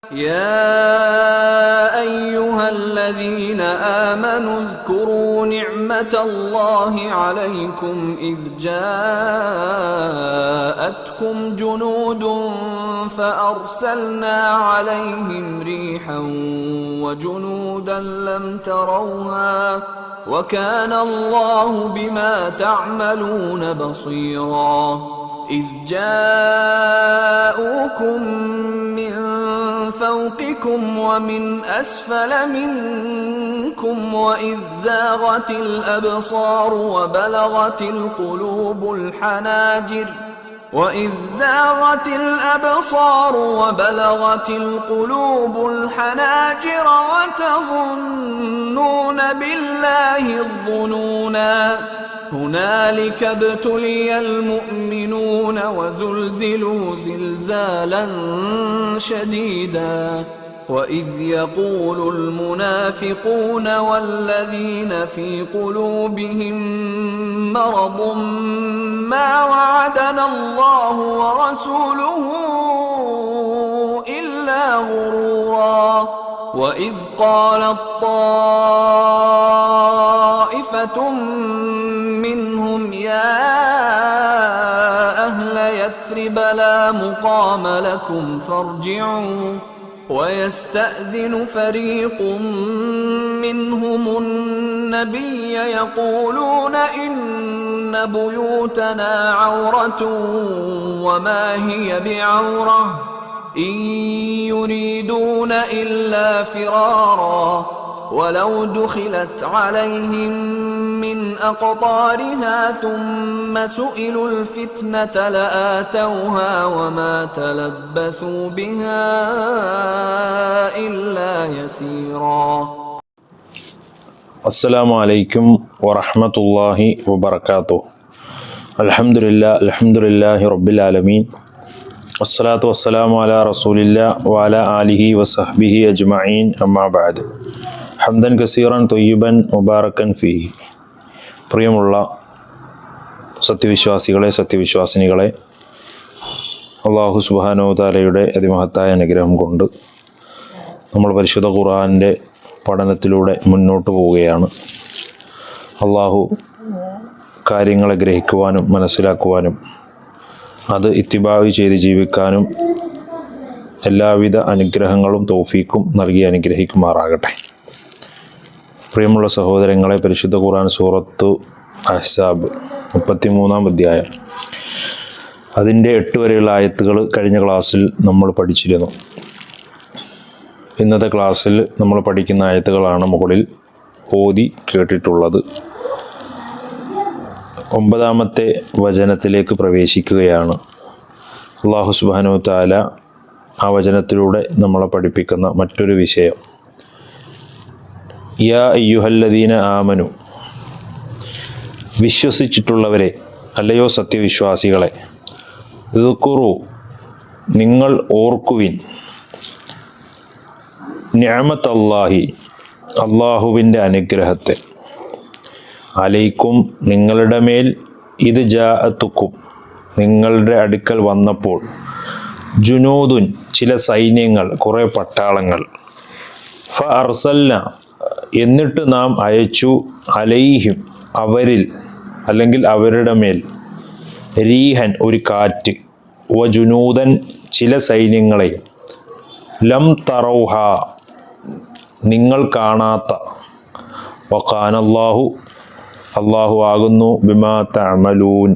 يا أيها الذين آمنوا اذكروا نعمة الله عليكم إذ جاءتكم جنود فأرسلنا عليهم ريحا وجنودا لم تروها وكان الله بما تعملون بصيرا إذ جاءوكم من فوقكم ومن أسفل منكم وإذ زاغت الأبصار وبلغت القلوب الحناجر وتظنون بالله الظنونا هنالك ابتلي المؤمنون وزلزلوا زلزالا شديدا وإذ يقول المنافقون والذين في قلوبهم مرض ما وعدنا الله ورسوله إلا غرورا وإذ قالت طائفة منهم يا أهل يثرب لا مقام لكم فارجعوا ويستأذن فريق منهم النبي يقولون إن بيوتنا عورة وما هي بعورة إن يريدون إلا فرارا ولو دخلت عليهم من أقطارها ثم سئلوا الفتنة لآتوها وما تلبثوا بها إلا يسيرا. السلام عليكم ورحمة الله وبركاته. الحمد لله رب العالمين والصلاة والسلام على رسول الله وعلى آله وصحبه أجمعين أما بعد ഹംദൻ കസീറൻ തൊയ്യിബൻ മുബാറക്കൻ ഫീഹി. പ്രിയമുള്ള സത്യവിശ്വാസിനികളെ, അല്ലാഹു സുബ്ഹാനഹു തആലയുടെ അതിമഹത്തായ അനുഗ്രഹം കൊണ്ട് നമ്മൾ പരിശുദ്ധ ഖുർആനിൻ്റെ പഠനത്തിലൂടെ മുന്നോട്ട് പോവുകയാണ്. അല്ലാഹു കാര്യങ്ങളെ ഗ്രഹിക്കുവാനും മനസ്സിലാക്കുവാനും അത് ഇത്തിബാഅ് ചെയ്ത് ജീവിക്കാനും എല്ലാവിധ അനുഗ്രഹങ്ങളും തൗഫീക്കും നൽകി അനുഗ്രഹിക്കുമാറാകട്ടെ. പ്രിയമുള്ള സഹോദരങ്ങളെ, പരിശുദ്ധ ഖുർആൻ സൂറത്തു അഹ്സാബ് 33-ാം അധ്യായം അതിൻ്റെ 8 വരെയുള്ള ആയത്തുകൾ കഴിഞ്ഞ ക്ലാസ്സിൽ നമ്മൾ പഠിച്ചിരുന്നു. ഇന്നത്തെ ക്ലാസ്സിൽ നമ്മൾ പഠിക്കുന്ന ആയത്തുകളാണ് മുകളിൽ ഓതി കേട്ടിട്ടുള്ളത്. 9-ാമത്തെ വചനത്തിലേക്ക് പ്രവേശിക്കുകയാണ്. അല്ലാഹു സുബ്ഹാനഹു തആല ആ വചനത്തിലൂടെ നമ്മളെ പഠിപ്പിക്കുന്ന മറ്റൊരു വിഷയം, യാ അയ്യുഹല്ലദീന ആമനു, വിശ്വസിച്ചിട്ടുള്ളവരെ, അല്ലയോ സത്യവിശ്വാസികളെ, ഉദ്കുറു, നിങ്ങൾ ഓർക്കുവിൻ, നിഅമത്തല്ലാഹി, അല്ലാഹുവിൻ്റെ അനുഗ്രഹത്തെ, അലൈക്കും, നിങ്ങളുടെ മേൽ, ഇത് ജാഅത്തുക്കും, നിങ്ങളുടെ അടുക്കൽ വന്നപ്പോൾ, ജുനൂദുൻ, ചില സൈന്യങ്ങൾ, കുറേ പട്ടാളങ്ങൾ, ഫഅർസൽന, എന്നിട്ട് നാം അയച്ചു, അലൈഹിം, അവരിൽ അല്ലെങ്കിൽ അവരുടെ മേൽ, രീഹൻ, ഒരു കാറ്റ്, വജുനൂദൻ, ചില സൈന്യങ്ങളെ, ലം തറൗഹ, നിങ്ങൾ കാണാത്ത, വഖാനല്ലാഹു, അല്ലാഹു ആകുന്നു, ബിമാ തഅമലൂൻ,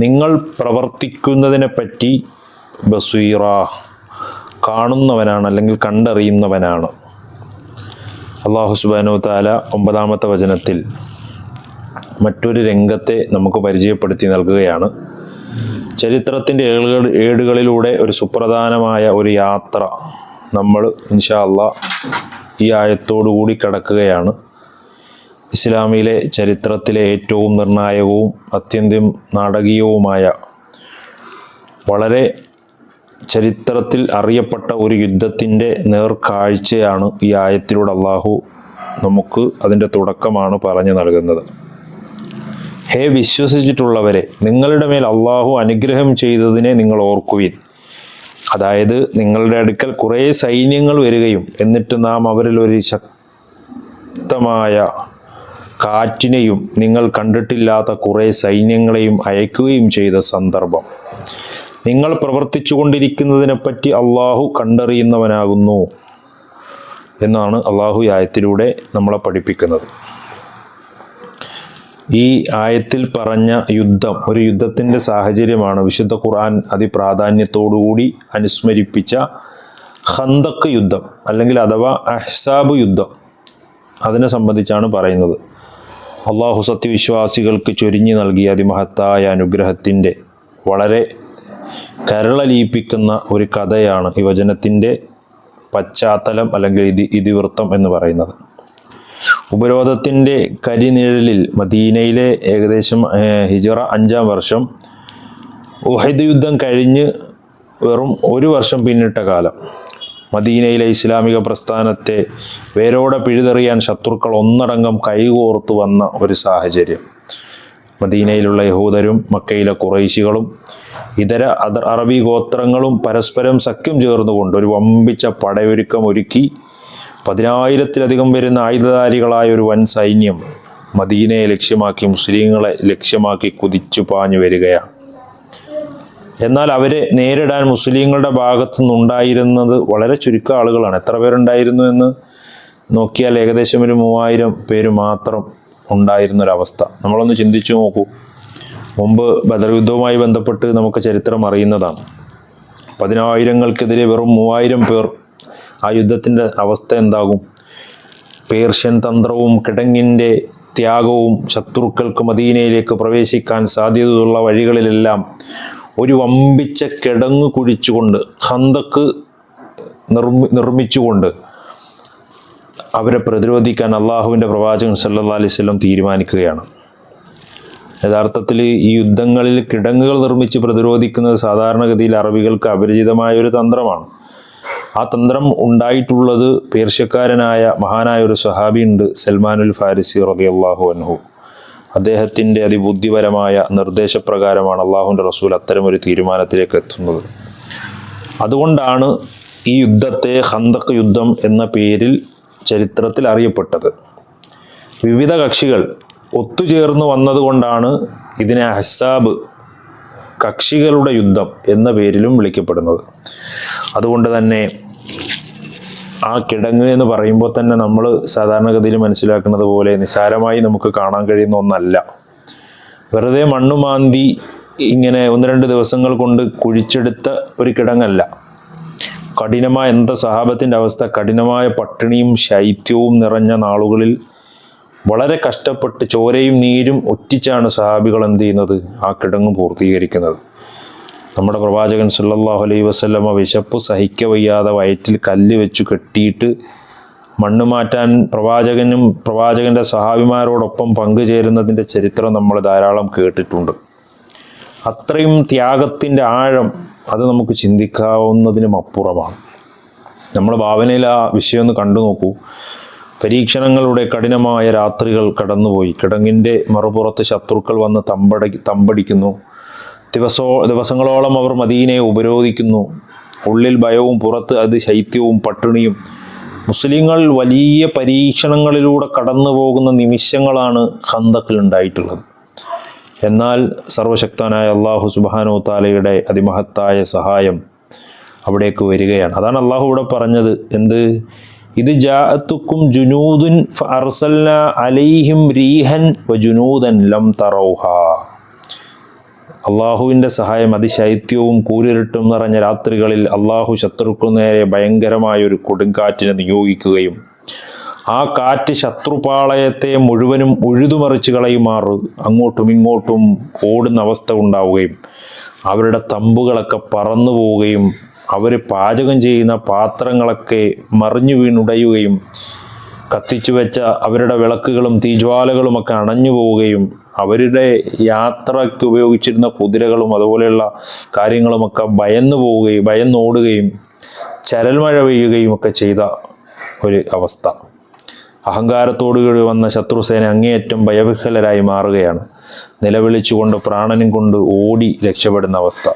നിങ്ങൾ പ്രവർത്തിക്കുന്നതിനെപ്പറ്റി, ബസീറ, കാണുന്നവനാണ് അല്ലെങ്കിൽ കണ്ടറിയുന്നവനാണ്. അല്ലാഹു സുബ്ഹാനഹു തആല 9-ാമത്തെ വചനത്തിൽ മറ്റൊരു രംഗത്തെ നമുക്ക് പരിചയപ്പെടുത്തി നൽകുകയാണ്. ചരിത്രത്തിൻ്റെ ഏടുകളിലൂടെ ഒരു സുപ്രധാനമായ ഒരു യാത്ര നമ്മൾ ഇൻഷാ അല്ലാഹ് ഈ ആയത്തോടുകൂടി കടക്കുകയാണ്. ഇസ്ലാമിലെ ചരിത്രത്തിലെ ഏറ്റവും നിർണായകവും അത്യന്തം നാടകീയവുമായ, വളരെ ചരിത്രത്തിൽ അറിയപ്പെട്ട ഒരു യുദ്ധത്തിൻ്റെ നേർക്കാഴ്ചയാണ് ഈ ആയത്തിലൂടെ അള്ളാഹു നമുക്ക് അതിൻ്റെ തുടക്കമാണ് പറഞ്ഞു നൽകുന്നത്. ഹേ വിശ്വസിച്ചിട്ടുള്ളവരെ, നിങ്ങളുടെ മേൽ അള്ളാഹു അനുഗ്രഹം ചെയ്തതിനെ നിങ്ങൾ ഓർക്കുവിൻ. അതായത് നിങ്ങളുടെ അടുക്കൽ കുറേ സൈന്യങ്ങൾ വരികയും എന്നിട്ട് നാം അവരിൽ ഒരു ശക്തമായ കാറ്റിനെയും നിങ്ങൾ കണ്ടിട്ടില്ലാത്ത കുറേ സൈന്യങ്ങളെയും അയക്കുകയും ചെയ്ത സന്ദർഭം. നിങ്ങൾ പ്രവർത്തിച്ചു കൊണ്ടിരിക്കുന്നതിനെപ്പറ്റി അള്ളാഹു കണ്ടറിയുന്നവനാകുന്നു എന്നാണ് അള്ളാഹു ഈ ആയത്തിലൂടെ നമ്മളെ പഠിപ്പിക്കുന്നത്. ഈ ആയത്തിൽ പറഞ്ഞ യുദ്ധം ഒരു യുദ്ധത്തിൻ്റെ സാഹചര്യമാണ്. വിശുദ്ധ ഖുർആൻ അതിപ്രാധാന്യത്തോടുകൂടി അനുസ്മരിപ്പിച്ച ഖന്തക്ക് യുദ്ധം അല്ലെങ്കിൽ അഥവാ അഹ്സാബ് യുദ്ധം, അതിനെ സംബന്ധിച്ചാണ് പറയുന്നത്. അള്ളാഹു സത്യവിശ്വാസികൾക്ക് ചൊരിഞ്ഞു നൽകിയ അതിമഹത്തായ അനുഗ്രഹത്തിൻ്റെ വളരെ കരളലിയിപ്പിക്കുന്ന ഒരു കഥയാണ് ഈ വചനത്തിൻ്റെ പശ്ചാത്തലം അല്ലെങ്കിൽ ഇതിവൃത്തം എന്ന് പറയുന്നത്. ഉപരോധത്തിൻ്റെ കരിനിഴലിൽ മദീനയിലെ ഏകദേശം ഹിജറ 5-ാം വർഷം ഉഹദ് യുദ്ധം കഴിഞ്ഞ് വെറും 1 വർഷം പിന്നിട്ട കാലം, മദീനയിലെ ഇസ്ലാമിക പ്രസ്ഥാനത്തെ വേരോടെ പിഴുതെറിയാൻ ശത്രുക്കൾ ഒന്നടങ്കം കൈകോർത്തു വന്ന ഒരു സാഹചര്യം. മദീനയിലുള്ള യഹൂദരും മക്കയിലെ ഖുറൈശികളും ഇതര അറബി ഗോത്രങ്ങളും പരസ്പരം സഖ്യം ചേർന്നുകൊണ്ട് ഒരു വമ്പിച്ച പടയൊരുക്കം ഒരുക്കി 10,000-ത്തിലധികം വരുന്ന ആയുധധാരികളായ ഒരു വൻ സൈന്യം മദീനയെ ലക്ഷ്യമാക്കി, മുസ്ലിങ്ങളെ ലക്ഷ്യമാക്കി കുതിച്ചു പാഞ്ഞു വരികയാണ്. എന്നാൽ അവരെ നേരിടാൻ മുസ്ലിങ്ങളുടെ ഭാഗത്തു നിന്നുണ്ടായിരുന്നത് വളരെ ചുരുക്കം ആളുകളാണ്. എത്ര പേരുണ്ടായിരുന്നു എന്ന് നോക്കിയാൽ ഏകദേശം ഒരു 3000 പേര് മാത്രം ഉണ്ടായിരുന്നൊരവസ്ഥ. നമ്മളൊന്ന് ചിന്തിച്ചു നോക്കൂ. മുമ്പ് ബദർ യുദ്ധവുമായി ബന്ധപ്പെട്ട് നമുക്ക് ചരിത്രം അറിയുന്നതാണ്. 10,000-ങ്ങൾക്കെതിരെ വെറും 3000 പേർ. ആ യുദ്ധത്തിൻ്റെ അവസ്ഥ എന്താകും? പേർഷ്യൻ തന്ത്രവും കിടങ്ങിൻ്റെ ത്യാഗവും ശത്രുക്കൾക്ക് മദീനയിലേക്ക് പ്രവേശിക്കാൻ സാധ്യതയുള്ള വഴികളിലെല്ലാം ഒരു വമ്പിച്ച കിടങ്ങ് കുഴിച്ചുകൊണ്ട്, ഖന്തക്ക് നിർമ്മിച്ചുകൊണ്ട് അവരെ പ്രതിരോധിക്കാൻ അള്ളാഹുവിൻ്റെ പ്രവാചകൻ സല്ലല്ലാഹു അലൈഹി വസല്ലം തീരുമാനിക്കുകയാണ്. യഥാർത്ഥത്തിൽ ഈ യുദ്ധങ്ങളിൽ കിടങ്ങുകൾ നിർമ്മിച്ച് പ്രതിരോധിക്കുന്നത് സാധാരണഗതിയിൽ അറബികൾക്ക് അപരിചിതമായ ഒരു തന്ത്രമാണ്. ആ തന്ത്രം ഉണ്ടായിട്ടുള്ളത് പേർഷ്യക്കാരനായ മഹാനായ ഒരു സ്വഹാബി ഉണ്ട്, സൽമാനുൽ ഫാരിസി റളിയല്ലാഹു അൻഹു. അദ്ദേഹത്തിൻ്റെ അതിബുദ്ധിപരമായ നിർദ്ദേശപ്രകാരമാണ് അള്ളാഹുവിൻ്റെ റസൂൽ അത്തരമൊരു തീരുമാനത്തിലേക്ക് എത്തുന്നത്. അതുകൊണ്ടാണ് ഈ യുദ്ധത്തെ ഖന്തക്ക് യുദ്ധം എന്ന പേരിൽ ചരിത്രത്തിൽ അറിയപ്പെട്ടത്. വിവിധ കക്ഷികൾ ഒത്തുചേർന്ന് വന്നതുകൊണ്ടാണ് ഇതിനെ അഹ്സാബ്, കക്ഷികളുടെ യുദ്ധം എന്ന പേരിലും വിളിക്കപ്പെടുന്നത്. അതുകൊണ്ട് തന്നെ ആ കിടങ്ങ് എന്ന് പറയുമ്പോൾ തന്നെ നമ്മൾ സാധാരണഗതിയിൽ മനസ്സിലാക്കുന്നത് പോലെ നിസാരമായി നമുക്ക് കാണാൻ കഴിയുന്ന ഒന്നല്ല. വെറുതെ മണ്ണുമാന്തി ഇങ്ങനെ 1-2 ദിവസങ്ങൾ കൊണ്ട് കുഴിച്ചെടുത്ത ഒരു കിടങ്ങല്ല. കഠിനമായ എന്താ സഹാബത്തിൻ്റെ അവസ്ഥ? കഠിനമായ പട്ടിണിയും ശൈത്യവും നിറഞ്ഞ നാളുകളിൽ വളരെ കഷ്ടപ്പെട്ട് ചോരയും നീരും ഒറ്റിച്ചാണ് സഹാബികൾ എന്ത് ചെയ്യുന്നത്? ആ കിടങ്ങ് പൂർത്തീകരിക്കുന്നത്. നമ്മുടെ പ്രവാചകൻ സല്ലല്ലാഹു അലൈഹി വസല്ലമ വിശപ്പ് സഹിക്കവയ്യാതെ വയറ്റിൽ കല്ല് വെച്ചു കെട്ടിയിട്ട് മണ്ണ് മാറ്റാൻ പ്രവാചകൻ്റെ സഹാബിമാരോടൊപ്പം പങ്കുചേരുന്നതിൻ്റെ ചരിത്രം നമ്മൾ ധാരാളം കേട്ടിട്ടുണ്ട്. അത്രയും ത്യാഗത്തിൻ്റെ ആഴം അത് നമുക്ക് ചിന്തിക്കാവുന്നതിനും അപ്പുറമാണ്. നമ്മൾ ഭാവനയിൽ ആ വിഷയം ഒന്ന് കണ്ടു നോക്കൂ. പരീക്ഷണങ്ങളുടെ കഠിനമായ രാത്രികൾ കടന്നുപോയി. കിടങ്ങിൻ്റെ മറുപുറത്ത് ശത്രുക്കൾ വന്ന് തമ്പടിക്കുന്നു. ദിവസങ്ങളോളം അവർ മദീനയെ ഉപരോധിക്കുന്നു. ഉള്ളിൽ ഭയവും പുറത്ത് ശൈത്യവും പട്ടിണിയും. മുസ്ലിങ്ങൾ വലിയ പരീക്ഷണങ്ങളിലൂടെ കടന്നു പോകുന്ന നിമിഷങ്ങളാണ് ഖന്തക്കിൽ ഉണ്ടായിട്ടുള്ളത്. എന്നാൽ സർവശക്തനായ അള്ളാഹു സുബ്ഹാനഹു തആലയുടെ അതിമഹത്തായ സഹായം അവിടേക്ക് വരികയാണ്. അതാണ് അള്ളാഹു ഇവിടെ പറഞ്ഞത്. എന്ത്? ഇത് ജാഅത്തുക്കും ജുനൂദുൻ ഫഅർസൽനാ അലൈഹിം റീഹൻ വജുനൂദൻ ലം തറൗഹാ. അള്ളാഹുവിൻ്റെ സഹായം അതിശൈത്യവും കൂരിരുട്ടും നിറഞ്ഞ രാത്രികളിൽ അള്ളാഹു ശത്രുക്കു നേരെ ഭയങ്കരമായൊരു കൊടുങ്കാറ്റിനെ നിയോഗിക്കുകയും ആ കാറ്റ് ശത്രുപാളയത്തെ മുഴുവനും ഉഴുതുമറിച്ച് കളയുമാറ് അങ്ങോട്ടും ഇങ്ങോട്ടും ഓടുന്ന അവസ്ഥ ഉണ്ടാവുകയും അവരുടെ തമ്പുകളൊക്കെ പറന്നു പോവുകയും അവർ പാചകം ചെയ്യുന്ന പാത്രങ്ങളൊക്കെ മറിഞ്ഞു വീണുടയുകയും കത്തിച്ചു വെച്ച അവരുടെ വിളക്കുകളും തീജ്വാലകളുമൊക്കെ അണഞ്ഞു പോവുകയും അവരുടെ യാത്രയ്ക്ക് ഉപയോഗിച്ചിരുന്ന കുതിരകളും അതുപോലെയുള്ള കാര്യങ്ങളുമൊക്കെ ഭയന്നോടുകയും ചരൽമഴ പെയ്യുകയും ഒക്കെ ചെയ്ത ഒരു അവസ്ഥ. അഹങ്കാരത്തോടുകൂടി വന്ന ശത്രുസേന അങ്ങേയറ്റം ഭയവിഹ്വലരായി മാറുകയാണ്. നിലവിളിച്ചുകൊണ്ട് പ്രാണനും കൊണ്ട് ഓടി രക്ഷപ്പെടുന്ന അവസ്ഥ.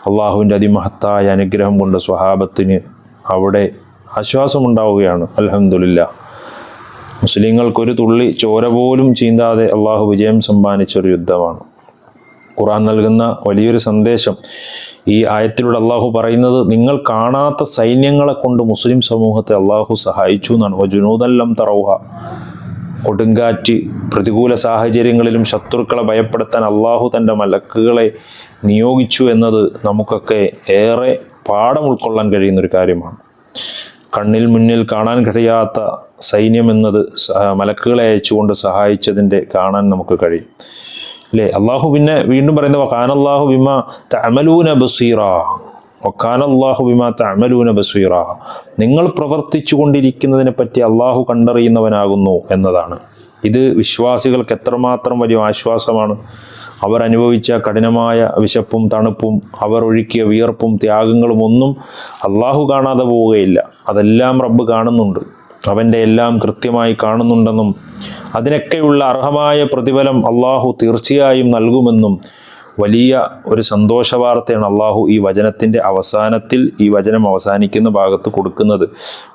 അള്ളാഹുവിൻ്റെ അതിമഹത്തായ അനുഗ്രഹം കൊണ്ട് സ്വഹാബത്തിന് അവിടെ ആശ്വാസമുണ്ടാവുകയാണ്. അൽഹംദുലില്ലാ. മുസ്ലിങ്ങൾക്കൊരു തുള്ളി ചോര പോലും ചീന്താതെ അള്ളാഹു വിജയം സമ്മാനിച്ചൊരു യുദ്ധമാണ്. ഖുർആൻ നൽകുന്ന വലിയൊരു സന്ദേശം ഈ ആയത്തിലൂടെ അള്ളാഹു പറയുന്നത്, നിങ്ങൾ കാണാത്ത സൈന്യങ്ങളെ കൊണ്ട് മുസ്ലിം സമൂഹത്തെ അള്ളാഹു സഹായിച്ചു എന്നാണ്. വജുനൂദല്ലം തറൗഹ, കൊടുങ്കാറ്റ്, പ്രതികൂല സാഹചര്യങ്ങളിലും ശത്രുക്കളെ ഭയപ്പെടുത്താൻ അള്ളാഹു തൻ്റെ മലക്കുകളെ നിയോഗിച്ചു എന്നത് നമുക്കൊക്കെ ഏറെ പാഠം ഉൾക്കൊള്ളാൻ കഴിയുന്നൊരു കാര്യമാണ്. കണ്ണിൽ മുന്നിൽ കാണാൻ കഴിയാത്ത സൈന്യം എന്നത് മലക്കുകളെ അയച്ചുകൊണ്ട് സഹായിച്ചതിൻ്റെ കാണാൻ നമുക്ക് കഴിയും അല്ലേ. അള്ളാഹു പിന്നെ വീണ്ടും പറയുന്നത് വകാനല്ലാഹു ബിമാ തഅമലൂന ബസീറ, വകാനല്ലാഹു ബിമാ തഅമലൂന ബസീറ, നിങ്ങൾ പ്രവർത്തിച്ചു കൊണ്ടിരിക്കുന്നതിനെ പറ്റി അള്ളാഹു കണ്ടറിയുന്നവനാകുന്നു എന്നതാണ്. ഇത് വിശ്വാസികൾക്ക് എത്രമാത്രം വലിയ ആശ്വാസമാണ്. അവർ അനുഭവിച്ച കഠിനമായ വിശപ്പും തണുപ്പും അവർ ഒഴുക്കിയ വിയർപ്പും ത്യാഗങ്ങളും ഒന്നും അള്ളാഹു കാണാതെ പോവുകയില്ല. അതെല്ലാം റബ്ബ് കാണുന്നുണ്ട്, അവൻ്റെ എല്ലാം കൃത്യമായി കാണുന്നുണ്ടെന്നും അതിനൊക്കെയുള്ള അർഹമായ പ്രതിഫലം അള്ളാഹു തീർച്ചയായും നൽകുമെന്നും വലിയ ഒരു സന്തോഷ വാർത്തയാണ് അള്ളാഹു ഈ വചനത്തിൻ്റെ അവസാനത്തിൽ, ഈ വചനം അവസാനിക്കുന്ന ഭാഗത്ത് കൊടുക്കുന്നത്.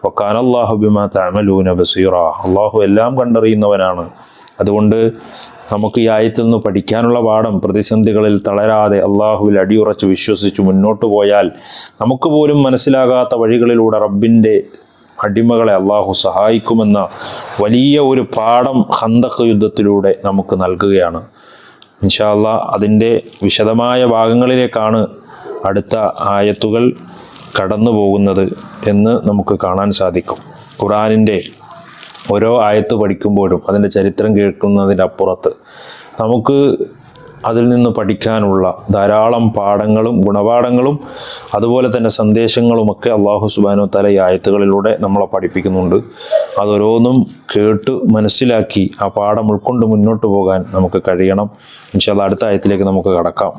വകാനല്ലാഹു ബിമാ തഅമലൂന ബസീറ, അള്ളാഹു എല്ലാം കണ്ടറിയുന്നവനാണ്. അതുകൊണ്ട് നമുക്ക് ഈ ആയത്തിൽ നിന്ന് പഠിക്കാനുള്ള പാഠം, പ്രതിസന്ധികളിൽ തളരാതെ അള്ളാഹുവിൽ അടിയുറച്ച് വിശ്വസിച്ച് മുന്നോട്ട് പോയാൽ നമുക്ക് പോലും മനസ്സിലാകാത്ത വഴികളിലൂടെ റബ്ബിൻ്റെ അടിമകളെ അള്ളാഹു സഹായിക്കുമെന്ന വലിയ ഒരു പാഠം ഖന്തഖ് യുദ്ധത്തിലൂടെ നമുക്ക് നൽകുകയാണ്. ഇൻഷാ അല്ലാഹ് അതിൻ്റെ വിശദമായ ഭാഗങ്ങളിലേക്കാണ് അടുത്ത ആയത്തുകൾ കടന്നു പോകുന്നത് എന്ന് നമുക്ക് കാണാൻ സാധിക്കും. ഖുർആനിൻ്റെ ഓരോ ആയത്ത് പഠിക്കുമ്പോഴും അതിൻ്റെ ചരിത്രം കേൾക്കുന്നതിൻ്റെ അപ്പുറത്ത് നമുക്ക് അതിൽ നിന്ന് പഠിക്കാനുള്ള ധാരാളം പാഠങ്ങളും ഗുണപാഠങ്ങളും അതുപോലെ തന്നെ സന്ദേശങ്ങളുമൊക്കെ അള്ളാഹു സുബ്ഹാനഹു വ തആല ഈ ആയത്തുകളിലൂടെ നമ്മളെ പഠിപ്പിക്കുന്നുണ്ട്. അതൊരോന്നും കേട്ട് മനസ്സിലാക്കി ആ പാഠം ഉൾക്കൊണ്ട് മുന്നോട്ട് പോകാൻ നമുക്ക് കഴിയണം. ഇൻഷാ അല്ലാഹ് അടുത്ത ആയത്തിലേക്ക് നമുക്ക് കടക്കാം.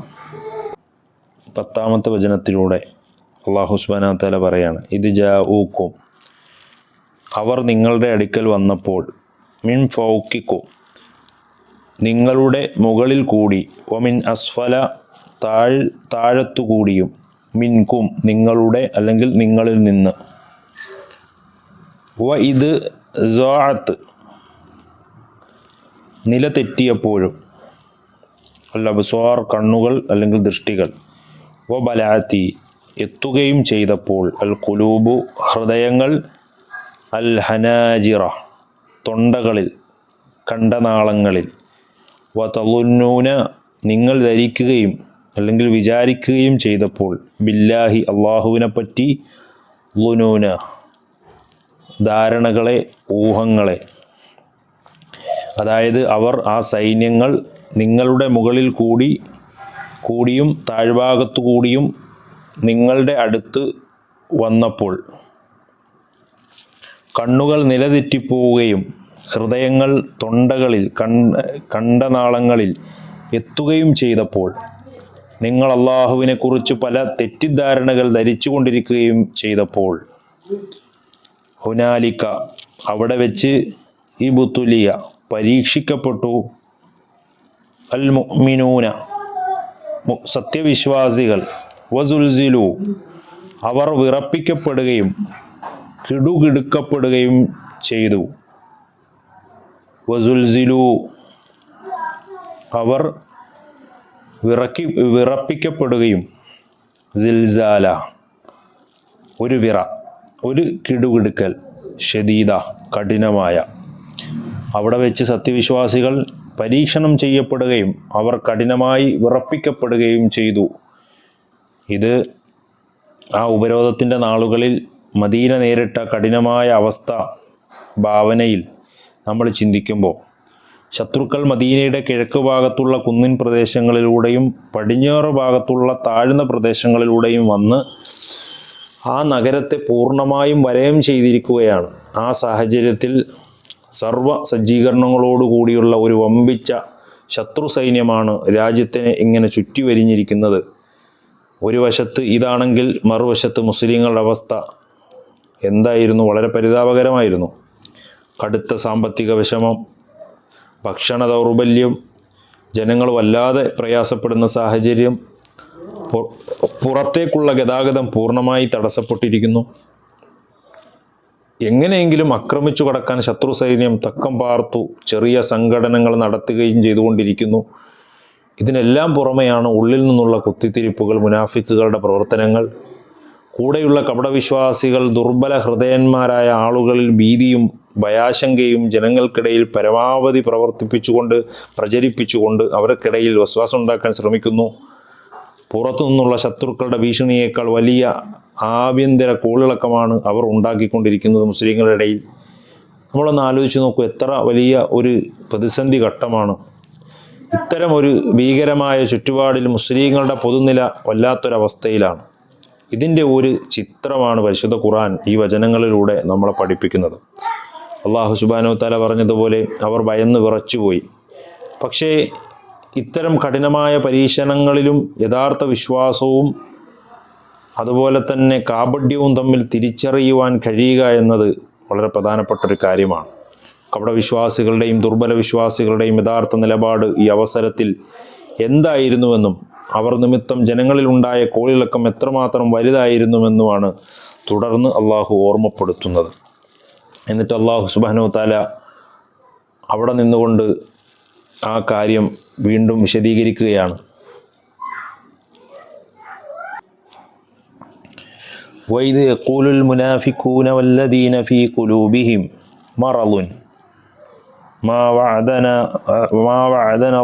10-ാമത്തെ വചനത്തിലൂടെ അള്ളാഹു സുബ്ഹാനഹു വ തആല പറയാണ്, ഇത് ജാഊക്കും, അവർ നിങ്ങളുടെ അടുക്കൽ വന്നപ്പോൾ, മിൻ ഫൗക്കിക്കും, നിങ്ങളുടെ മുകളിൽ കൂടി, വമിൻ അസ്ഫല, താഴത്തുകൂടിയും, മിൻകും, നിങ്ങളുടെ അല്ലെങ്കിൽ നിങ്ങളിൽ നിന്ന്, വ ഇത് സാഅത്ത്, നില തെറ്റിയപ്പോഴും, അൽ അബ്സ്വാർ, കണ്ണുകൾ അല്ലെങ്കിൽ ദൃഷ്ടികൾ, വ ബലാത്തി, എത്തുകയും ചെയ്തപ്പോൾ, അൽ ഖുലൂബു, ഹൃദയങ്ങൾ, അൽ ഹനാജിറ, തൊണ്ടകളിൽ, കണ്ടനാളങ്ങളിൽ, വ തളുന്നൂന, നിങ്ങൾ ധരിക്കുകയും അല്ലെങ്കിൽ വിചാരിക്കുകയും ചെയ്തപ്പോൾ, ബില്ലാഹി, അള്ളാഹുവിനെ പറ്റി, ളുനൂന, ധാരണകളെ, ഊഹങ്ങളെ. അതായത് അവർ, ആ സൈന്യങ്ങൾ നിങ്ങളുടെ മുകളിൽ കൂടിയും താഴ്ഭാഗത്തു കൂടിയും നിങ്ങളുടെ അടുത്ത് വന്നപ്പോൾ കണ്ണുകൾ നിലതെറ്റിപ്പോവുകയും ഹൃദയങ്ങൾ തൊണ്ടകളിൽ, കണ്ടനാളങ്ങളിൽ എത്തുകയും ചെയ്തപ്പോൾ, നിങ്ങൾ അള്ളാഹുവിനെ കുറിച്ച് പല തെറ്റിദ്ധാരണകൾ ധരിച്ചു കൊണ്ടിരിക്കുകയും ചെയ്തപ്പോൾ, ഹുനാലിക്ക, അവിടെ വെച്ച്, ഇബ്തുലിയ, പരീക്ഷിക്കപ്പെട്ടു, അൽ മുഅ്മിനൂന, സത്യവിശ്വാസികൾ, വസുൽസിലു, അവർ വിറപ്പിക്കപ്പെടുകയും കിടുകിടുക്കപ്പെടുകയും ചെയ്തു, വസുൽസിലു, അവർ വിറപ്പിക്കപ്പെടുകയും, സിൽസാല, ഒരു വിറ, ഒരു കിടുകിടുക്കൽ, ഷദീദ, കഠിനമായ. അവിടെ വെച്ച് സത്യവിശ്വാസികൾ പരീക്ഷണം ചെയ്യപ്പെടുകയും അവർ കഠിനമായി വിറപ്പിക്കപ്പെടുകയും ചെയ്തു. ഇത് ആ ഉപരോധത്തിൻ്റെ നാളുകളിൽ മദീന നേരിട്ട കഠിനമായ അവസ്ഥ ഭാവനയിൽ നമ്മൾ ചിന്തിക്കുമ്പോൾ, ശത്രുക്കൾ മദീനയുടെ കിഴക്ക് ഭാഗത്തുള്ള കുന്നിൻ പ്രദേശങ്ങളിലൂടെയും പടിഞ്ഞാറ് ഭാഗത്തുള്ള താഴ്ന്ന പ്രദേശങ്ങളിലൂടെയും വന്ന് ആ നഗരത്തെ പൂർണ്ണമായും വലയം ചെയ്തിരിക്കുകയാണ്. ആ സാഹചര്യത്തിൽ സർവ സജ്ജീകരണങ്ങളോടുകൂടിയുള്ള ഒരു വമ്പിച്ച ശത്രു സൈന്യമാണ് രാജ്യത്തിനെ ഇങ്ങനെ ചുറ്റി വരിഞ്ഞിരിക്കുന്നത്. ഒരു വശത്ത് ഇതാണെങ്കിൽ മറുവശത്ത് മുസ്ലിങ്ങളുടെ അവസ്ഥ എന്തായിരുന്നു? വളരെ പരിതാപകരമായിരുന്നു. കടുത്ത സാമ്പത്തിക വിഷമം, ഭക്ഷണ ദൗർബല്യം, ജനങ്ങൾ വല്ലാതെ പ്രയാസപ്പെടുന്ന സാഹചര്യം, പുറത്തേക്കുള്ള ഗതാഗതം പൂർണ്ണമായി തടസ്സപ്പെട്ടിരിക്കുന്നു. എങ്ങനെയെങ്കിലും ആക്രമിച്ചു കടക്കാൻ ശത്രു സൈന്യം തക്കം പാർത്തു ചെറിയ സംഘടനകൾ നടത്തുകയും ചെയ്തുകൊണ്ടിരിക്കുന്നു. ഇതിനെല്ലാം പുറമെയാണ് ഉള്ളിൽ നിന്നുള്ള കുത്തിത്തിരിപ്പുകൾ, മുനാഫിക്കുകളുടെ പ്രവർത്തനങ്ങൾ, കൂടെയുള്ള കപടവിശ്വാസികൾ, ദുർബല ഹൃദയന്മാരായ ആളുകളിൽ ഭീതിയും ഭയാശങ്കയും ജനങ്ങൾക്കിടയിൽ പരമാവധി പ്രചരിപ്പിച്ചുകൊണ്ട് അവർക്കിടയിൽ വസ്വാസം ഉണ്ടാക്കാൻ ശ്രമിക്കുന്നു. പുറത്തു നിന്നുള്ള ശത്രുക്കളുടെ ഭീഷണിയേക്കാൾ വലിയ ആഭ്യന്തര കോളിളക്കമാണ് അവർ ഉണ്ടാക്കിക്കൊണ്ടിരിക്കുന്നത് മുസ്ലിങ്ങളുടെ ഇടയിൽ. നമ്മളൊന്ന് ആലോചിച്ച് നോക്കൂ, എത്ര വലിയ ഒരു പ്രതിസന്ധി ഘട്ടമാണ്. ഇത്തരം ഒരു ഭീകരമായ ചുറ്റുപാടിൽ മുസ്ലിങ്ങളുടെ പൊതുനില വല്ലാത്തൊരവസ്ഥയിലാണ്. ഇതിൻ്റെ ഒരു ചിത്രമാണ് പരിശുദ്ധ ഖുർആൻ ഈ വചനങ്ങളിലൂടെ നമ്മളെ പഠിപ്പിക്കുന്നത്. അല്ലാഹു സുബ്ഹാനഹു വ തആല പറഞ്ഞതുപോലെ അവർ ഭയന്ന് വിറച്ചുപോയി. പക്ഷേ ഇത്തരം കഠിനമായ പരീക്ഷണങ്ങളിലും യഥാർത്ഥ വിശ്വാസവും അതുപോലെ തന്നെ കാപഢ്യവും തമ്മിൽ തിരിച്ചറിയുവാൻ കഴിയുക എന്നത് വളരെ പ്രധാനപ്പെട്ട ഒരു കാര്യമാണ്. കപടവിശ്വാസികളുടെയും ദുർബല വിശ്വാസികളുടെയും യഥാർത്ഥ നിലപാട് ഈ അവസരത്തിൽ എന്തായിരുന്നുവെന്നും അവർ നിമിത്തം ജനങ്ങളിൽ ഉണ്ടായ കോളിളക്കം എത്രമാത്രം വലുതായിരുന്നുവെന്നുമാണ് തുടർന്ന് അള്ളാഹു ഓർമ്മപ്പെടുത്തുന്നത്. എന്നിട്ട് അള്ളാഹു സുബ്ഹാനഹു വ തആല അവിടെ നിന്നുകൊണ്ട് ആ കാര്യം വീണ്ടും വിശദീകരിക്കുകയാണ്. വൈദ് യഖൂലുൽ മുനാഫിഖൂന വല്ലദീന ഫീ ഖുലൂബിഹിം മറളുൻ മാ വഅദന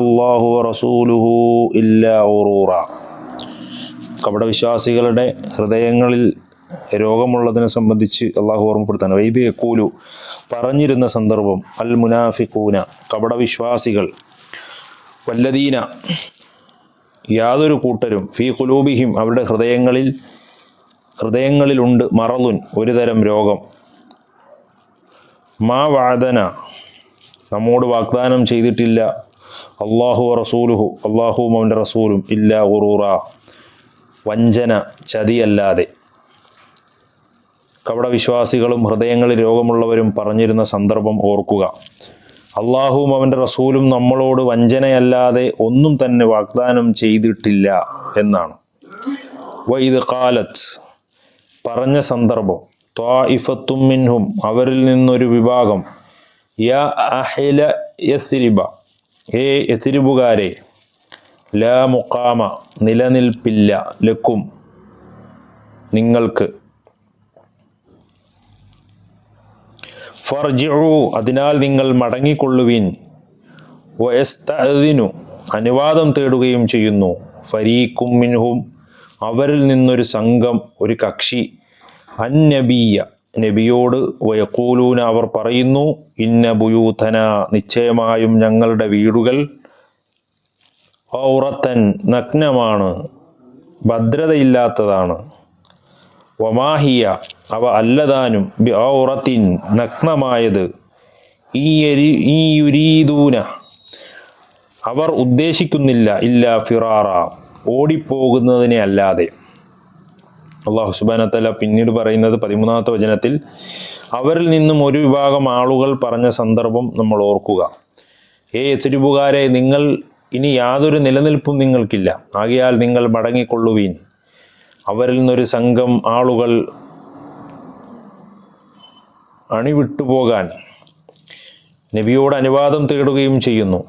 അല്ലാഹു വറസൂലുഹു ഇല്ലാ ഗുറൂറ. കപടവിശ്വാസികളുടെ ഹൃദയങ്ങളിൽ രോഗമുള്ളതിനെ സംബന്ധിച്ച് അള്ളാഹു ഓർമ്മപ്പെടുത്താണ്. വൈദ് യഖൂലു പറഞ്ഞിരുന്ന സന്ദർഭം, അൽ മുനാഫിഖൂന കപടവിശ്വാസികൾ, വല്ലദീന യാതൊരു കൂട്ടരും, ഫീ ഖുലൂബിഹിം അവരുടെ ഹൃദയങ്ങളിലുണ്ട്, മറളുൻ ഒരു തരം രോഗം, മാ വഅദന നമ്മോട് വാഗ്ദാനം ചെയ്തിട്ടില്ല, അല്ലാഹു റസൂലുഹു അല്ലാഹുവും അവൻ്റെ റസൂലും, ഇല്ലാ ഗുറൂറ വഞ്ചന ചതിയല്ലാതെ. കപടവിശ്വാസികളും ഹൃദയങ്ങളിൽ രോഗമുള്ളവരും പറഞ്ഞിരുന്ന സന്ദർഭം ഓർക്കുക. അള്ളാഹുവും അവൻ്റെ റസൂലും നമ്മളോട് വഞ്ചനയല്ലാതെ ഒന്നും തന്നെ വാഗ്ദാനം ചെയ്തിട്ടില്ല എന്നാണ്. വഇദ് ഖാലത്ത് പറഞ്ഞ സന്ദർഭം, ത്വാഇഫത്തും മിൻഹും അവരിൽ നിന്നൊരു വിഭാഗം, യാ അഹ്ല യസ്രിബ ഏ യസ്രിബുകാരെ, ലാ മുഖാമ നിലനിൽപ്പില്ല, ലക്കും നിങ്ങൾക്ക്, ഫർജിഉ അതിനാൽ നിങ്ങൾ മടങ്ങിക്കൊള്ളുവിൻ, വയസ്തഅ്ദിനു അനുവാദം തേടുകയും ചെയ്യുന്നു, ഫരീഖും മിൻഹും അവരിൽ നിന്നൊരു സംഘം, ഒരു കക്ഷി, അന്നബിയ നബിയോട്, വയഖൂലൂന അവർ പറയുന്നു, ഇന്ന ബുയൂതന നിശ്ചയമായും ഞങ്ങളുടെ വീടുകൾ, ഔറത്തൻ നഗ്നമാണ്, ഭദ്രതയില്ലാത്തതാണ്, വമാഹിയ അവ അല്ലതാനും, ബി ഔറത്തിൻ നഗ്നമായത്, ഈ യുരീദൂന അവർ ഉദ്ദേശിക്കുന്നില്ല, ഇല്ല ഫിറാറ ഓടിപ്പോകുന്നതിനെ അല്ലാതെ. അല്ലാഹു സുബ്ഹാനഹു വ തആല പിന്നീട് പറയുന്നത് 13-ാമത്തെ വചനത്തിൽ, അവരിൽ നിന്നും ഒരു വിഭാഗം ആളുകൾ പറഞ്ഞ സന്ദർഭം നമ്മൾ ഓർക്കുക. യസ്രിബുകാരെ, നിങ്ങൾ ഇനി യാതൊരു നിലനിൽപ്പും നിങ്ങൾക്കില്ല, ആകയാൽ നിങ്ങൾ മടങ്ങിക്കൊള്ളുവീൻ. അവരിൽ നിന്നൊരു സംഘം ആളുകൾ അണിവിട്ടുപോകാൻ നബിയോട് അനുവാദം തേടുകയും ചെയ്യുന്നു.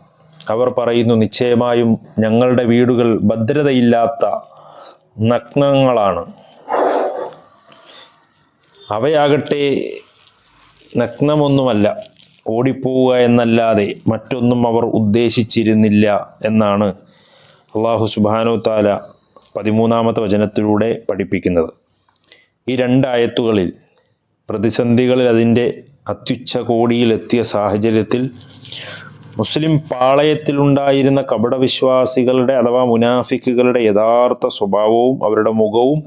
അവർ പറയുന്നു, നിശ്ചയമായും ഞങ്ങളുടെ വീടുകൾ ഭദ്രതയില്ലാത്ത നഗ്നങ്ങളാണ്, അവയാകട്ടെ നഗ്നമൊന്നുമല്ല, ഓടിപ്പോവുക എന്നല്ലാതെ മറ്റൊന്നും അവർ ഉദ്ദേശിച്ചിരുന്നില്ല എന്നാണ് അല്ലാഹു സുബ്ഹാനഹു വ തആല 13-ാമത്തെ വചനത്തിലൂടെ പഠിപ്പിക്കുന്നത്. ഈ രണ്ടായത്തുകളിൽ പ്രതിസന്ധികളിൽ അതിൻ്റെ അത്യുച്ഛ കോടിയിലെത്തിയ സാഹചര്യത്തിൽ മുസ്ലിം പാളയത്തിലുണ്ടായിരുന്ന കപടവിശ്വാസികളുടെ അഥവാ മുനാഫിക്കുകളുടെ യഥാർത്ഥ സ്വഭാവവും അവരുടെ മുഖവും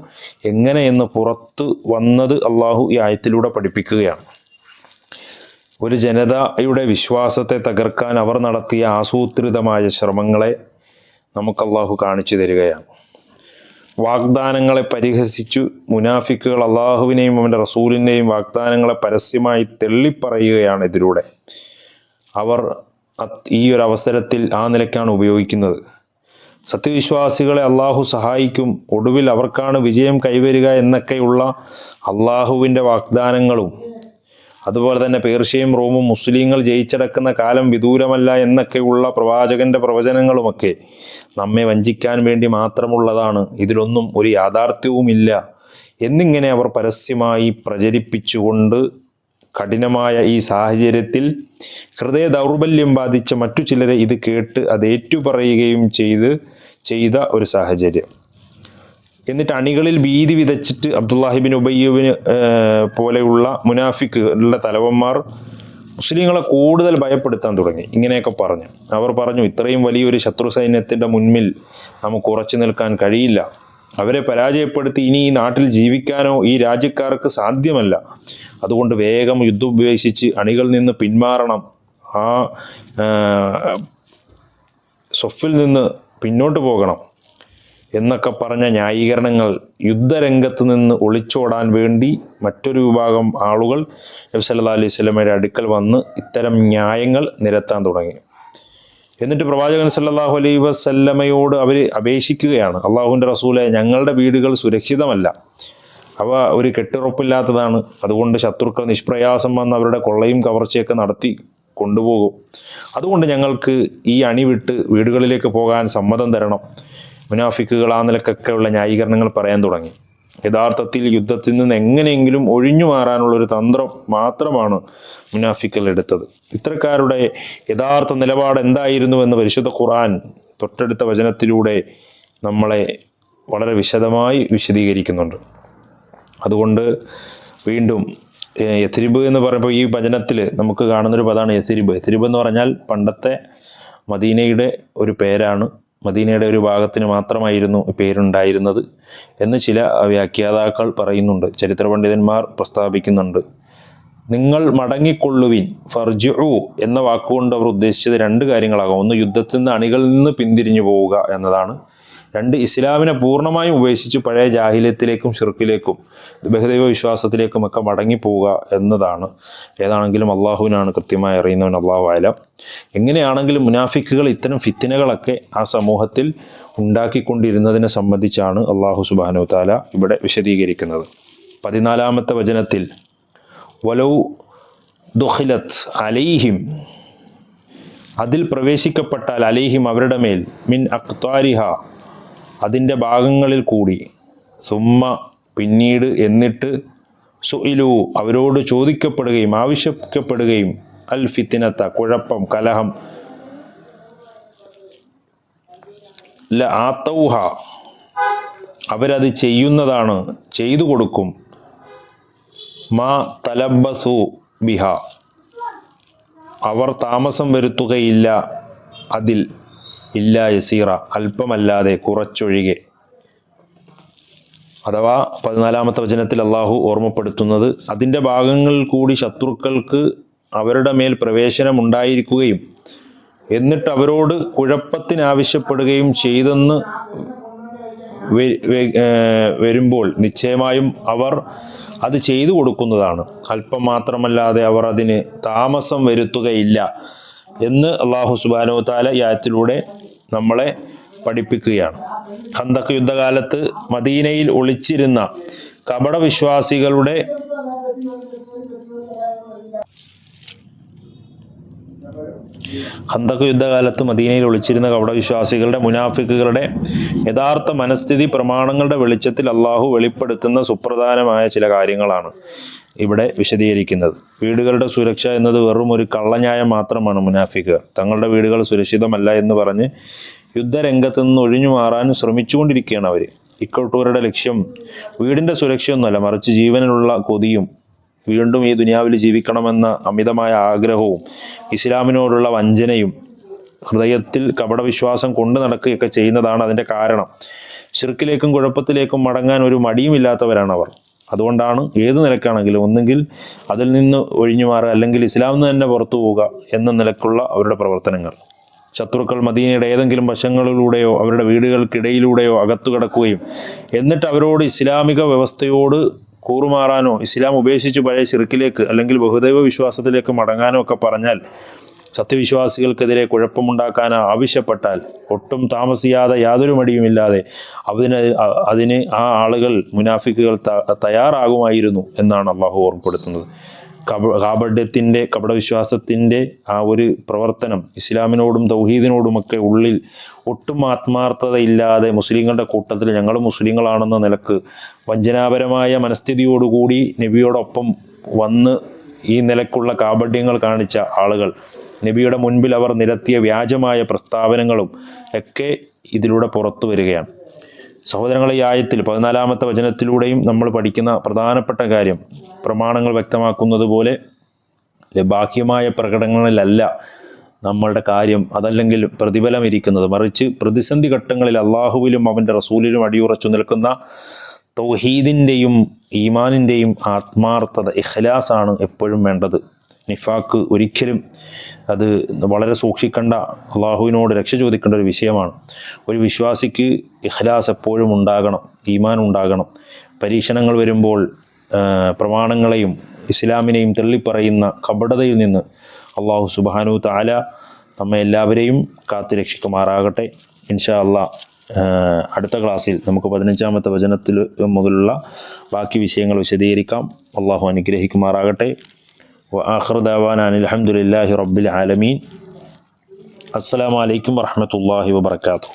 എങ്ങനെയെന്ന് പുറത്തു വന്നത് അള്ളാഹു ഈ ആയത്തിലൂടെ പഠിപ്പിക്കുകയാണ്. ഒരു ജനതയുടെ വിശ്വാസത്തെ തകർക്കാൻ അവർ നടത്തിയ ആസൂത്രിതമായ ശ്രമങ്ങളെ നമുക്ക് അള്ളാഹു കാണിച്ചു തരികയാണ്. വാഗ്ദാനങ്ങളെ പരിഹസിച്ചു മുനാഫിക്കുകൾ അള്ളാഹുവിനെയും അവൻ്റെ റസൂലിനെയും വാഗ്ദാനങ്ങളെ പരസ്യമായി തെള്ളിപ്പറയുകയാണ് ഇതിലൂടെ. അവർ ഈ ഒരു അവസരത്തിൽ ആ നിലയ്ക്കാണ് ഉപയോഗിക്കുന്നത്. സത്യവിശ്വാസികളെ അള്ളാഹു സഹായിക്കും, ഒടുവിൽ അവർക്കാണ് വിജയം കൈവരിക എന്നൊക്കെയുള്ള അള്ളാഹുവിൻ്റെ വാഗ്ദാനങ്ങളും, അതുപോലെ തന്നെ പേർഷ്യയും റോമും മുസ്ലിങ്ങൾ ജയിച്ചടക്കുന്ന കാലം വിദൂരമല്ല എന്നൊക്കെയുള്ള പ്രവാചകന്റെ പ്രവചനങ്ങളുമൊക്കെ നമ്മെ വഞ്ചിക്കാൻ വേണ്ടി മാത്രമുള്ളതാണ്, ഇതിലൊന്നും ഒരു യാഥാർത്ഥ്യവുമില്ല എന്നിങ്ങനെ അവർ പരസ്യമായി പ്രചരിപ്പിച്ചുകൊണ്ട് കഠിനമായ ഈ സാഹചര്യത്തിൽ ഹൃദയ ദൗർബല്യം ബാധിച്ച മറ്റു ചിലരെ ഇത് കേട്ട് അത് ഏറ്റുപറയുകയും ചെയ്ത ഒരു സാഹചര്യം. എന്നിട്ട് അണികളിൽ ഭീതി വിതച്ചിട്ട് അബ്ദുല്ലാഹിബിൻ ഉബയ്യുവിന് പോലെയുള്ള മുനാഫിക്കുകളുടെ തലവന്മാർ മുസ്ലിങ്ങളെ കൂടുതൽ ഭയപ്പെടുത്താൻ തുടങ്ങി. ഇങ്ങനെയൊക്കെ പറഞ്ഞു. അവർ പറഞ്ഞു, ഇത്രയും വലിയൊരു ശത്രു സൈന്യത്തിൻ്റെ മുൻപിൽ നമുക്ക് ഉറച്ചു നിൽക്കാൻ കഴിയില്ല. അവരെ പരാജയപ്പെടുത്തി ഇനി ഈ നാട്ടിൽ ജീവിക്കാനോ ഈ രാജ്യക്കാർക്ക് സാധ്യമല്ല. അതുകൊണ്ട് വേഗം യുദ്ധം ഉപേക്ഷിച്ച് അണികളിൽ നിന്ന് പിന്മാറണം, ആ സൊഫിൽ നിന്ന് പിന്നോട്ട് പോകണം എന്നൊക്കെ പറഞ്ഞ ന്യായീകരണങ്ങൾ, യുദ്ധരംഗത്ത് നിന്ന് ഒളിച്ചോടാൻ വേണ്ടി മറ്റൊരു വിഭാഗം ആളുകൾ നബി സല്ലല്ലാഹു അലൈഹി വസല്ലമയുടെ അടുക്കൽ വന്ന് ഇത്തരം ന്യായങ്ങൾ നിരത്താൻ തുടങ്ങി. എന്നിട്ട് പ്രവാചകൻ സല്ലല്ലാഹു അലൈഹി വസല്ലമയോട് അവർ അപേക്ഷിക്കുകയാണ്, അള്ളാഹുവിൻ്റെ റസൂലെ, ഞങ്ങളുടെ വീടുകൾ സുരക്ഷിതമല്ല, അവ ഒരു കെട്ടുറപ്പില്ലാത്തതാണ്. അതുകൊണ്ട് ശത്രുക്കൾ നിഷ്പ്രയാസം വന്ന് അവരുടെ കൊള്ളയും കവർച്ചയൊക്കെ നടത്തി കൊണ്ടുപോകും. അതുകൊണ്ട് ഞങ്ങൾക്ക് ഈ അണി വിട്ട് വീടുകളിലേക്ക് പോകാൻ സമ്മതം തരണം. മുനാഫിക്കുകൾ ആ നിലക്കൊക്കെയുള്ള ന്യായീകരണങ്ങൾ പറയാൻ തുടങ്ങി. യഥാർത്ഥത്തിൽ യുദ്ധത്തിൽ നിന്ന് എങ്ങനെയെങ്കിലും ഒഴിഞ്ഞു മാറാനുള്ളൊരു തന്ത്രം മാത്രമാണ് മുനാഫിക്കുകൾ എടുത്തത്. ഇത്തരക്കാരുടെ യഥാർത്ഥ നിലപാട് എന്തായിരുന്നുവെന്ന് പരിശുദ്ധ ഖുർആൻ തൊട്ടടുത്ത വചനത്തിലൂടെ നമ്മളെ വളരെ വിശദമായി വിശദീകരിക്കുന്നുണ്ട്. അതുകൊണ്ട് വീണ്ടും യഥ്രിബ് എന്ന് പറയുമ്പോൾ ഈ വചനത്തിൽ നമുക്ക് കാണുന്നൊരു പദമാണ് യഥ്രിബ്. യഥ്രിബ് എന്ന് പറഞ്ഞാൽ പണ്ടത്തെ മദീനയുടെ ഒരു പേരാണ്. മദീനയുടെ ഒരു ഭാഗത്തിന് മാത്രമായിരുന്നു പേരുണ്ടായിരുന്നത് എന്ന് ചില വ്യാഖ്യാതാക്കൾ പറയുന്നുണ്ട്. ചരിത്ര പണ്ഡിതന്മാർ പ്രസ്താവിക്കുന്നുണ്ട്. നിങ്ങൾ മടങ്ങിക്കൊള്ളുവിൻ, ഫർജിഉ എന്ന വാക്കുകൊണ്ട് അവർ ഉദ്ദേശിച്ചത് രണ്ട് കാര്യങ്ങളാകാം. ഒന്ന്, യുദ്ധത്തിൽ നിന്ന് അണികളിൽ നിന്ന് പിന്തിരിഞ്ഞു പോവുക എന്നതാണ്. രണ്ട്, ഇസ്ലാമിനെ പൂർണ്ണമായും ഉപേക്ഷിച്ച് പഴയ ജാഹിലിയത്തിലേക്കും ഷിർക്കിലേക്കും ബഹുദൈവ വിശ്വാസത്തിലേക്കുമൊക്കെ മടങ്ങിപ്പോവുക എന്നതാണ്. ഏതാണെങ്കിലും അള്ളാഹുവിനാണ് കൃത്യമായി അറിയുന്നവൻ, അള്ളാഹു ആലം. എങ്ങനെയാണെങ്കിലും മുനാഫിക്കുകൾ ഇത്തരം ഫിത്നകളൊക്കെ ആ സമൂഹത്തിൽ ഉണ്ടാക്കിക്കൊണ്ടിരുന്നതിനെ സംബന്ധിച്ചാണ് അള്ളാഹു സുബ്ഹാനഹു തആല ഇവിടെ വിശദീകരിക്കുന്നത്. 14-ാമത്തെ വചനത്തിൽ വലൗ ദുഖിലത് അലൈഹിം, അതിൽ പ്രവേശിക്കപ്പെട്ടാൽ, അലൈഹിം അവരുടെ മേൽ, മിൻ അഖ്താരിഹ അതിൻ്റെ ഭാഗങ്ങളിൽ കൂടി, സുമ്മ പിന്നീട്, എന്നിട്ട്, സുഇലു അവരോട് ചോദിക്കപ്പെടുകയും ആവശ്യപ്പെടുകയും, അൽ ഫിത്നത കുഴപ്പം, കലഹം, ല ആതൗഹ അവരത് ചെയ്യുന്നതാണ്, ചെയ്തു കൊടുക്കും, മാ തലബ്ബസു ബിഹ അവർ താമസം വരുത്തുകയില്ല അതിൽ, ഇല്ല യസീറ അല്പമല്ലാതെ, കുറച്ചൊഴികെ. അഥവാ 14-ാമത്തെ വചനത്തിൽ അള്ളാഹു ഓർമ്മപ്പെടുത്തുന്നത്, അതിൻ്റെ ഭാഗങ്ങളിൽ കൂടി ശത്രുക്കൾക്ക് അവരുടെ മേൽ പ്രവേശനം ഉണ്ടായിരിക്കുകയും എന്നിട്ട് അവരോട് കുഴപ്പത്തിനാവശ്യപ്പെടുകയും ചെയ്തെന്ന് വരുമ്പോൾ നിശ്ചയമായും അവർ അത് ചെയ്തു കൊടുക്കുന്നതാണ്, അല്പം മാത്രമല്ലാതെ അവർ അതിന് താമസം വരുത്തുകയില്ല എന്ന് അള്ളാഹു സുബ്ഹാനഹു തആല ഈ ആയത്തിലൂടെ നമ്മളെ പഠിപ്പിക്കുകയാണ്. ഖന്തഖ് യുദ്ധകാലത്ത് മദീനയിൽ ഒളിച്ചിരുന്ന കപടവിശ്വാസികളുടെ ഖന്തഖ് യുദ്ധകാലത്ത് മദീനയിൽ ഒളിച്ചിരുന്ന കപടവിശ്വാസികളുടെ, മുനാഫിക്കുകളുടെ യഥാർത്ഥ മനസ്ഥിതി പ്രമാണങ്ങളുടെ വെളിച്ചത്തിൽ അള്ളാഹു വെളിപ്പെടുത്തുന്ന സുപ്രധാനമായ ചില കാര്യങ്ങളാണ് ഇവിടെ വിശദീകരിക്കുന്നത്. വീടുകളുടെ സുരക്ഷ എന്നത് വെറും ഒരു കള്ളന്യായം മാത്രമാണ്. മുനാഫിക്കുകൾ തങ്ങളുടെ വീടുകൾ സുരക്ഷിതമല്ല എന്ന് പറഞ്ഞ് യുദ്ധരംഗത്ത് നിന്ന് ഒഴിഞ്ഞു മാറാൻ ശ്രമിച്ചുകൊണ്ടിരിക്കുകയാണ് അവർ. ഇക്കൂട്ടരുടെ ലക്ഷ്യം വീടിൻ്റെ സുരക്ഷയൊന്നുമല്ല, മറിച്ച് ജീവനിലുള്ള കൊതിയും വീണ്ടും ഈ ദുനിയാവിൽ ജീവിക്കണമെന്ന അമിതമായ ആഗ്രഹവും ഇസ്ലാമിനോടുള്ള വഞ്ചനയും ഹൃദയത്തിൽ കപടവിശ്വാസം കൊണ്ടു നടക്കുകയൊക്കെ ചെയ്യുന്നതാണ് അതിൻ്റെ കാരണം. ശിർക്കിലേക്കും കുഴപ്പത്തിലേക്കും മടങ്ങാൻ ഒരു മടിയുമില്ലാത്തവരാണ് അവർ. അതുകൊണ്ടാണ് ഏത് നിലക്കാണെങ്കിലും ഒന്നുകിൽ അതിൽ നിന്ന് ഒഴിഞ്ഞു മാറുക, അല്ലെങ്കിൽ ഇസ്ലാമിൽ നിന്ന് തന്നെ പുറത്തു പോവുക എന്ന നിലക്കുള്ള അവരുടെ പ്രവർത്തനങ്ങൾ. ശത്രുക്കൾ മദീനയുടെ ഏതെങ്കിലും വശങ്ങളിലൂടെയോ അവരുടെ വീടുകൾക്കിടയിലൂടെയോ അകത്തു കടക്കുകയും എന്നിട്ട് അവരോട് ഇസ്ലാമിക വ്യവസ്ഥയോട് കൂറുമാറാനോ ഇസ്ലാം ഉപേക്ഷിച്ച് പഴയ ശിർക്കിലേക്ക് അല്ലെങ്കിൽ ബഹുദൈവ വിശ്വാസത്തിലേക്ക് മടങ്ങാനോ ഒക്കെ പറഞ്ഞാൽ സത്യവിശ്വാസികൾക്കെതിരെ കുഴപ്പമുണ്ടാക്കാൻ ആവശ്യപ്പെട്ടാൽ ഒട്ടും താമസിയാതെ യാതൊരു മടിയുമില്ലാതെ അതിന് ആ ആളുകൾ മുനാഫിക്കുകൾ തയ്യാറാകുമായിരുന്നു എന്നാണ് അള്ളാഹു ഓർമ്മപ്പെടുത്തുന്നത്. കാപഢ്യത്തിൻ്റെ കപടവിശ്വാസത്തിൻ്റെ ആ ഒരു പ്രവർത്തനം ഇസ്ലാമിനോടും തൗഹീദിനോടുമൊക്കെ ഉള്ളിൽ ഒട്ടും ആത്മാർത്ഥതയില്ലാതെ മുസ്ലിങ്ങളുടെ കൂട്ടത്തിൽ ഞങ്ങൾ മുസ്ലിങ്ങളാണെന്ന നിലക്ക് വഞ്ചനാപരമായ മനസ്ഥിതിയോടുകൂടി നബിയോടൊപ്പം വന്ന് ഈ നിലക്കുള്ള കാപഢ്യങ്ങൾ കാണിച്ച ആളുകൾ, നബിയുടെ മുൻപിൽ അവർ നിരത്തിയ വ്യാജമായ പ്രസ്താവനകളും ഒക്കെ ഇതിലൂടെ പുറത്തു വരികയാണ്. സഹോദരങ്ങളെ, ഈ ആയത്തിൽ 14-ാമത്തെ വചനത്തിലൂടെയും നമ്മൾ പഠിക്കുന്ന പ്രധാനപ്പെട്ട കാര്യം, പ്രമാണങ്ങൾ വ്യക്തമാക്കുന്നത് പോലെ ബാഹ്യമായ പ്രകടനങ്ങളിലല്ല നമ്മളുടെ കാര്യം, അതല്ലെങ്കിൽ പ്രതിഫലം ഇരിക്കുന്നത്, മറിച്ച് പ്രതിസന്ധി ഘട്ടങ്ങളിൽ അള്ളാഹുവിലും അവൻ്റെ റസൂലിലും അടിയുറച്ചു നിൽക്കുന്ന തൗഹീദിൻ്റെയും ഈമാനിൻ്റെയും ആത്മാർത്ഥത, ഇഖ്ലാസാണ് എപ്പോഴും വേണ്ടത്. നിഫാക്ക് ഒരിക്കലും അത് വളരെ സൂക്ഷിക്കേണ്ട, അള്ളാഹുവിനോട് രക്ഷ ചോദിക്കേണ്ട ഒരു വിഷയമാണ്. ഒരു വിശ്വാസിക്ക് ഇഖ്ലാസ് എപ്പോഴും ഉണ്ടാകണം, ഈമാൻ ഉണ്ടാകണം. പരീക്ഷണങ്ങൾ വരുമ്പോൾ പ്രമാണങ്ങളെയും ഇസ്ലാമിനെയും തള്ളിപ്പറയുന്ന കപടതയിൽ നിന്ന് അള്ളാഹു സുബ്ഹാനഹു തആല നമ്മെ എല്ലാവരെയും കാത്തു രക്ഷിക്കുമാറാകട്ടെ. ഇൻഷാ അള്ളാഹ് അടുത്ത ക്ലാസ്സിൽ നമുക്ക് 15-ാമത്തെ വചനത്തിൽ മുതലുള്ള ബാക്കി വിഷയങ്ങൾ വിശദീകരിക്കാം. അള്ളാഹു അനുഗ്രഹിക്കുമാറാകട്ടെ. വആഖിറു ദഅവാനാ അൽഹംദുലില്ലാഹി റബ്ബിൽ ആലമീൻ. അസ്സലാമു അലൈക്കും വറഹ്മത്തുള്ളാഹി വബറകാതുഹു.